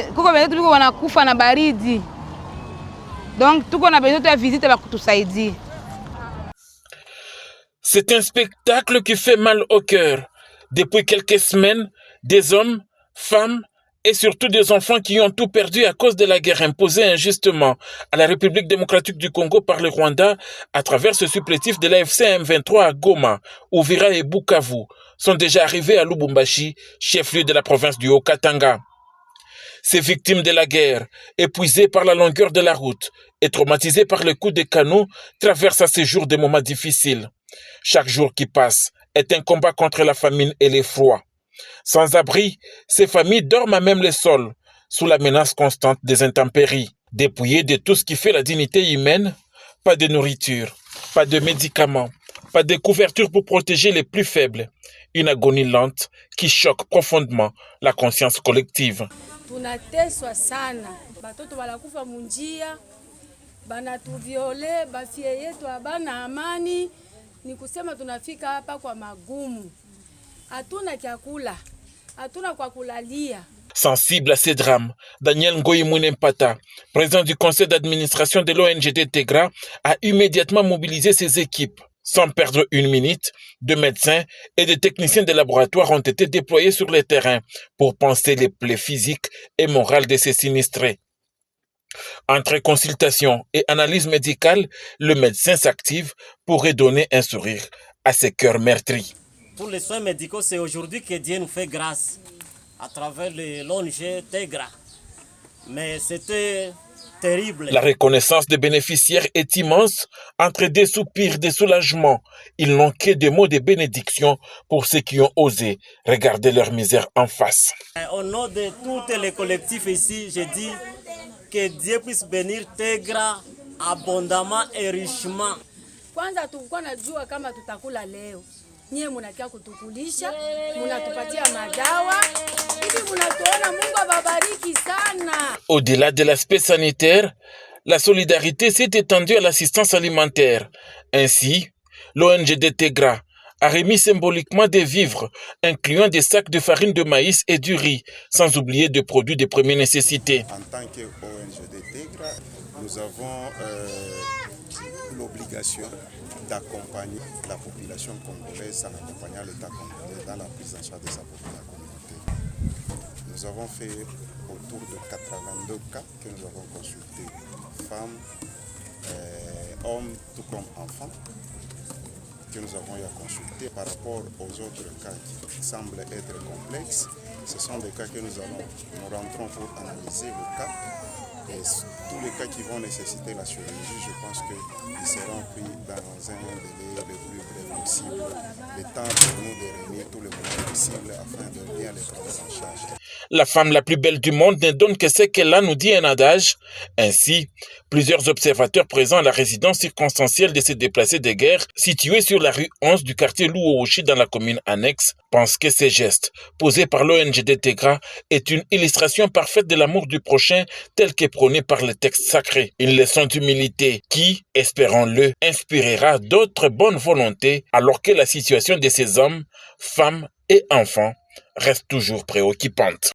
kuko wenzetu biko wanakufa na baridi. Donc tuko na besoin de visite ba kutusaidia. C'est un spectacle qui fait mal au cœur. Depuis quelques semaines, des hommes, femmes et surtout des enfants qui ont tout perdu à cause de la guerre imposée injustement à la République démocratique du Congo par le Rwanda à travers ce supplétif de l'AFC M23 à Goma, Uvira et Bukavu sont déjà arrivés à Lubumbashi, chef-lieu de la province du Haut-Katanga. Ces victimes de la guerre, épuisées par la longueur de la route et traumatisées par le coup de canon, traversent à ces jours des moments difficiles. Chaque jour qui passe est un combat contre la famine et l'effroi. Sans abri, ces familles dorment à même le sol, sous la menace constante des intempéries. Dépouillées de tout ce qui fait la dignité humaine, pas de nourriture, pas de médicaments, pas de couverture pour protéger les plus faibles. Une agonie lente qui choque profondément la conscience collective. Tunateswa sana, batoto banakufa munjia, banatuviole, bafie yetu abana amani, ni kusema tunafika hapa kwa magumu. Hatuna chakula, hatuna kwa kulalia. Sensible à ces drames, Daniel Ngoyi Mpata, président du conseil d'administration de l'ONGD Tegra, a immédiatement mobilisé ses équipes. Sans perdre une minute, de médecins et de techniciens de laboratoire ont été déployés sur le terrain pour panser les plaies physiques et morales de ces sinistrés. Entre consultation et analyse médicale, le médecin s'active pour redonner un sourire à ces cœurs meurtris. Pour les soins médicaux, c'est aujourd'hui que Dieu nous fait grâce à travers l'ONG Tegra. Mais c'était terrible. La reconnaissance des bénéficiaires est immense. Entre des soupirs de soulagement, ils n'ont que des mots de bénédiction pour ceux qui ont osé regarder leur misère en face. Au nom de tous les collectifs ici, je dis que Dieu puisse bénir Tegra abondamment et richement. Kwanza tulikuwa najua kama tutakula leo. Nyie munakia kutukulisha, munatupatia madawa. Hivi munatuona, Mungu awabariki sana. Au-delà de l'aspect sanitaire, la solidarité s'est étendue à l'assistance alimentaire. Ainsi, l'ONGD Tegra a remis symboliquement des vivres, incluant des sacs de farine de maïs et du riz, sans oublier des produits de première nécessité. En tant que ONGD Tegra, nous avons l'obligation d'accompagner la population congolaise en accompagnant l'État congolais dans la prise en charge de sa communauté. Nous avons fait autour de 82 cas que nous avons consultés, femmes, hommes, tout comme enfants, que nous avons eu à consulter. Par rapport aux autres cas qui semblent être complexes, ce sont des cas que nous rentrons pour analyser le cas. Et tous les cas qui vont nécessiter la chirurgie, je pense qu'ils seront pris dans un délai le plus bref possible, le temps pour nous de réunir tous les moyens possibles afin de bien les prendre en charge. La femme la plus belle du monde ne donne que ce qu'elle a, nous dit un adage. Ainsi, plusieurs observateurs présents à la résidence circonstancielle de ces déplacés de guerre, située sur la rue 11 du quartier Louowoshi dans la commune annexe, pensent que ces gestes, posés par l'ONGD Tegra, est une illustration parfaite de l'amour du prochain tel que prôné par le texte sacré. Une leçon d'humilité qui, espérons-le, inspirera d'autres bonnes volontés alors que la situation de ces hommes, femmes et enfants reste toujours préoccupante.